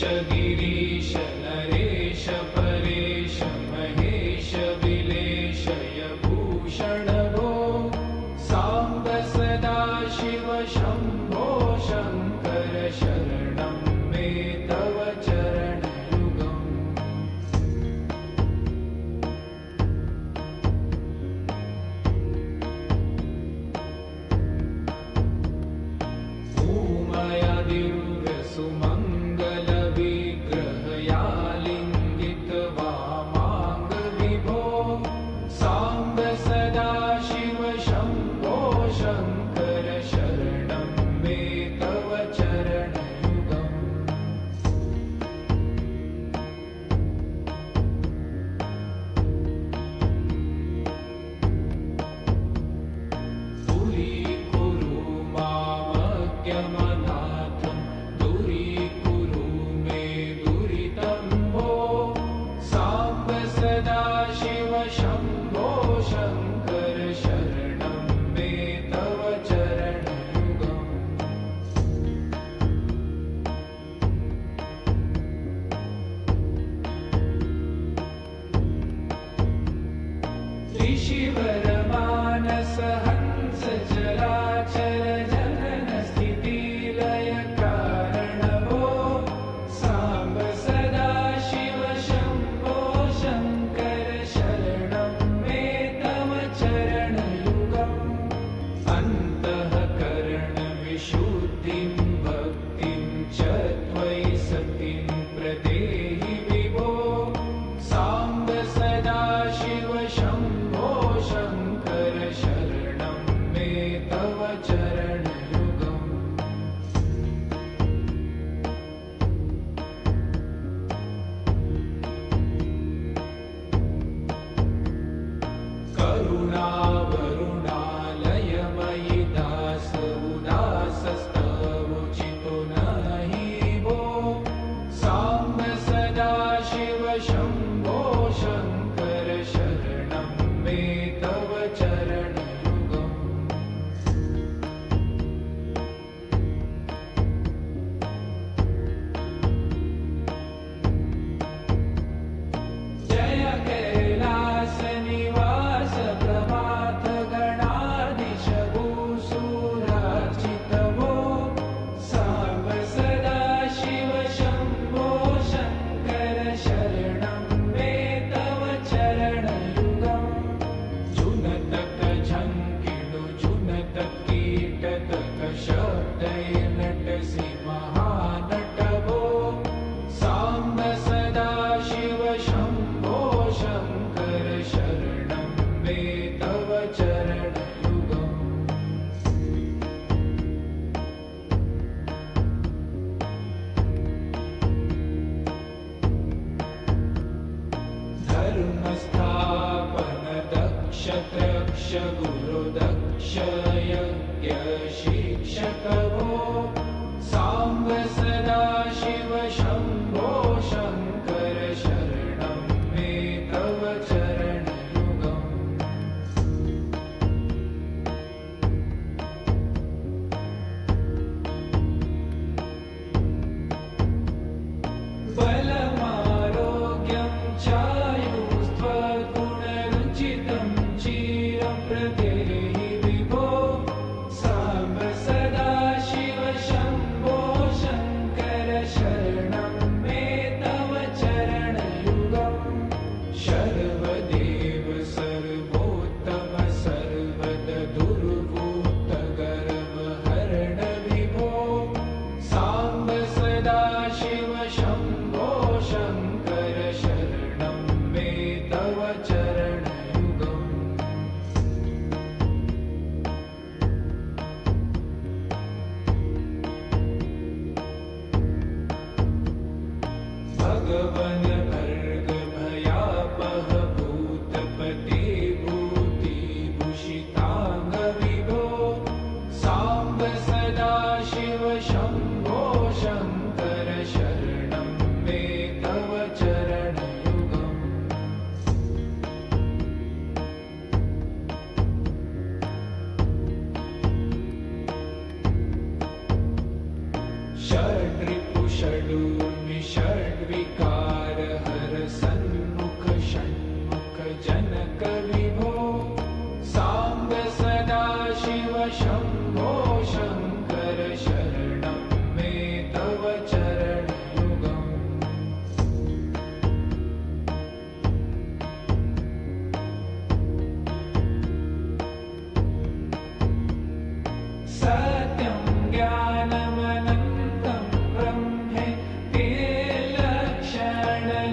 गिरीश नरेश परेश महेश विलेशय भूषण भो साम्ब सदा शिव शम्भो शङ्कर शरणं मे तव चरणयुगम् ऋषिवरमानस हंस चराचर जनन स्थिति लय कारण भो साम्ब सदा शिव शम्भो शङ्कर शरणं मे तव चरणयुगम् अन्तःकरण विशुद्धिं भक्तिं च त्वयि सतिं प्रदेहि विभो साम्ब सदा शिव शम्भो शङ्कर शरणं मे तव चरणयुगम् करुणावरुणालयमयि दास उदासस्तवोचितो नहि भो साम्ब सदा शिव शम्भो शङ्कर शरणं मे तव चरणयुगम् जय कैलास निवास प्रभात गणाधीश भूसुरार्चित भो साम्ब सदा शिव शम्भो शङ्कर शरणं मे तव चरणयुगम् जुनतक झङ्किणु जुनतक कीटतक शब्दै नटसि महानट भो साम्ब सदा शिव शम्भो शङ्कर शरणं मे तव चरणयुगम् धर्मस्थापन दक्ष त्रक्ष गुरुदक्ष यज्ञ शिक्षक भो साम्ब सदा शिव शम्भो शङ्कर शरणं मे तव चरणयुगम् बलमारोग्यं चायुस्त्वगुणरुचितं चिरं प्रदेहि विभो साम्ब सदा शिव शम्भो शङ्कर शरणं मे तव चरणयुगम् शर्वदेव सर्वोत्तम सर्वद दुर्भूत गर्वहरण विभो साम्ब सदा शिव शम्भो शङ्कर शरणं मे तव चरणयुगम् भगवन भर्ग भयापह भूतपते भूतिभूषिताङ्ग विभो साम्ब सदा शिव शम्भो शङ्कर शरणं मे तव चरणयुगम् षड्रिपुषडूर्मिष विभो साम्ब सदा शिव शम्भो शङ्कर शरणं मे तव चरणयुगम् सत्यं ज्ञानमनन्तं ब्रह्मे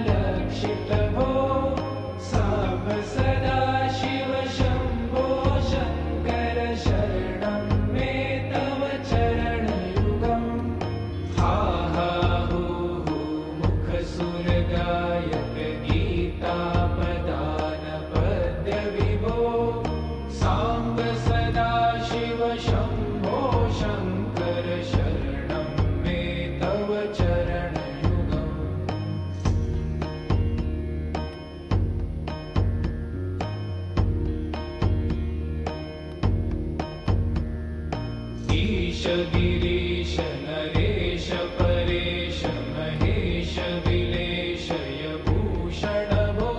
लक्षितभो साम्ब सदा शिव शम्भो शङ्कर शरणं मे तव चरणयुगम् हा हा हू हू मुखसुरगायक गीतापदान पद्यविभो साम्ब सदा शिव शम्भो शङ्कर शरणं मे तव चरणयुगम् ईश गिरीश नरेश परेश महेश विलेशय भूषण भो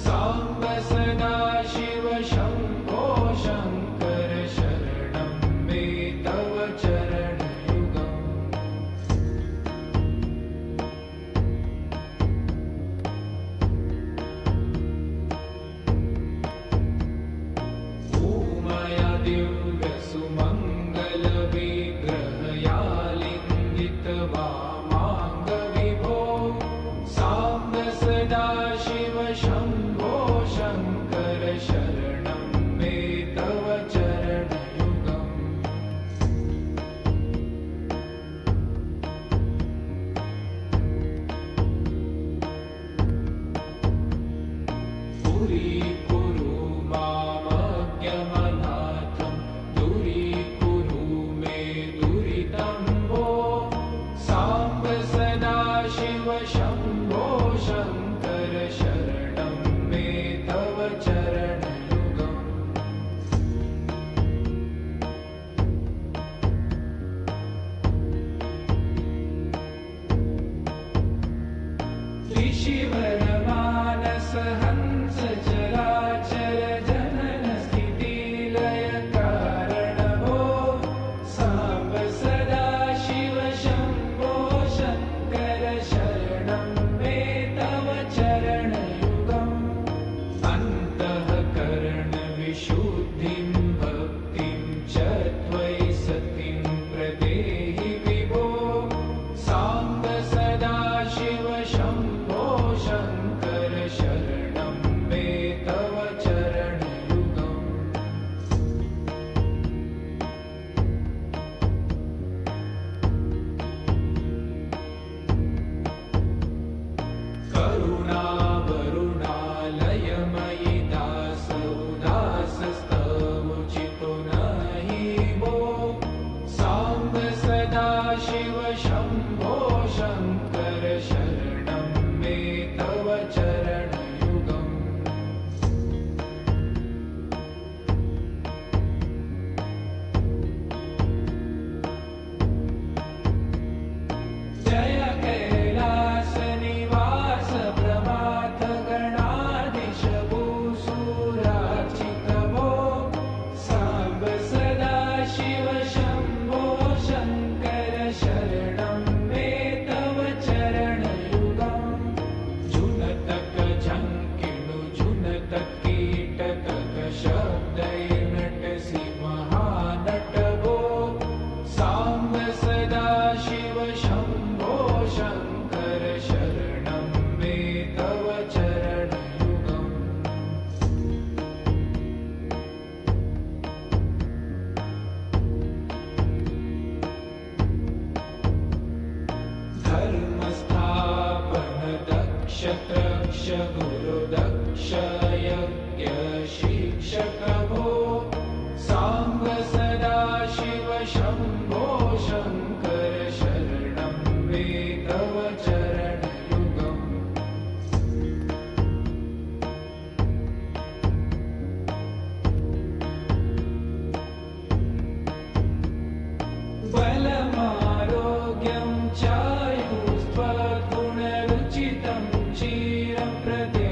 साम्ब सदा शिव शम्भो शङ्कर शरणं मे तव चरणयुगम् उमया दिव्यसुमङ्गलविग्रहयालिङ्गित वामाङ्गविभो साम्ब सदा शिव शम्भो शङ्कर शरणं मे तव चरणयुगम् पुरीकुरु मामज्ञमनाथं दूरीकुरु मे दुरितं भो साम्ब सदा शिव शम्भो शङ्कर शरणं मे तव चरणयुगम् ऋषिवरमानस हंस चराचर जनन स्थिति लय कारण भो साम्ब सदा शिव शम्भो शङ्कर शरणं मे तव चरणयुगम् अन्तःकरण विशुद्धिं भक्तिं च त्वयि सतिं प्रदेहि विभो साम्ब सदा शिव शम्भो शङ्कर शरणं मे तव चरणयुगम् करुणावरुणालयमयि दासोदासस्तवोचितो नहि भो साम्ब सदा शिव शम्भो शङ्कर शरणं मे तव चरणयुगम् जय कैलासनिवास प्रमाथ गणाधीश भूसुरार्चित भो साम्ब सदा शिव शम्भो शङ्कर शरणं मे तव चरणयुगम् झुनतक झङ्किणु झुनतक कीटतक शब्दैर्नटसि महानट भो साम्ब सदा शिव शम्भो शङ्कर शरणं मे तव चरणयुगम् धर्मस्थापन दक्ष त्रक्ष गुरुदक्ष यज्ञ शिक्षक भो साम्ब सदा शिव शम्भो शङ्कर शरणं मे तव चरणयुगम् बलमारोग्यं चायुस्त्वगुणरुचितं चिरप्रदे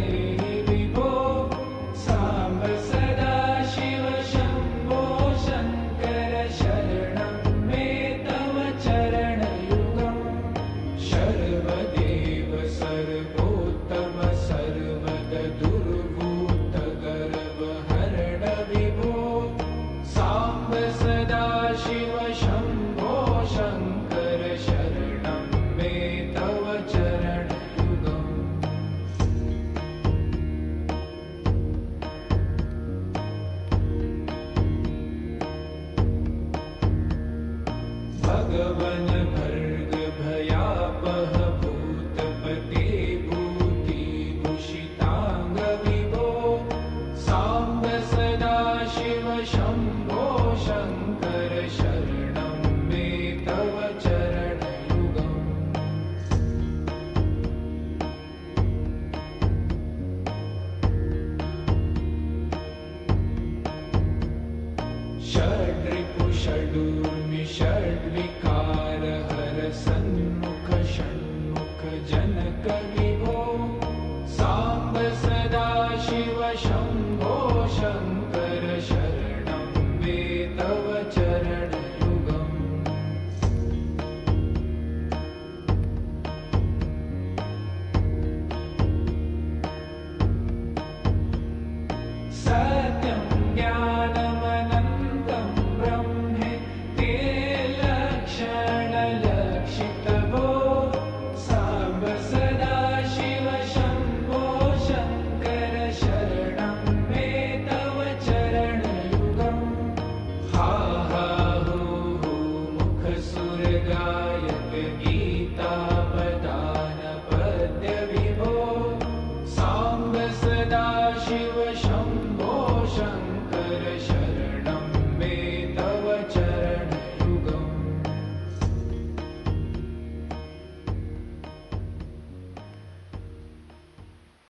शम्भो शङ्कर शरणं मे तव चरणयुगम्। सत्यं ज्ञानमनन्तं ब्रह्मे ते लक्षणलक्षितभो साम्ब सदा शिव शम्भो शङ्कर शरणं मे तव चरणयुगम्। हा हा हू हू मुखसुरगायक गीता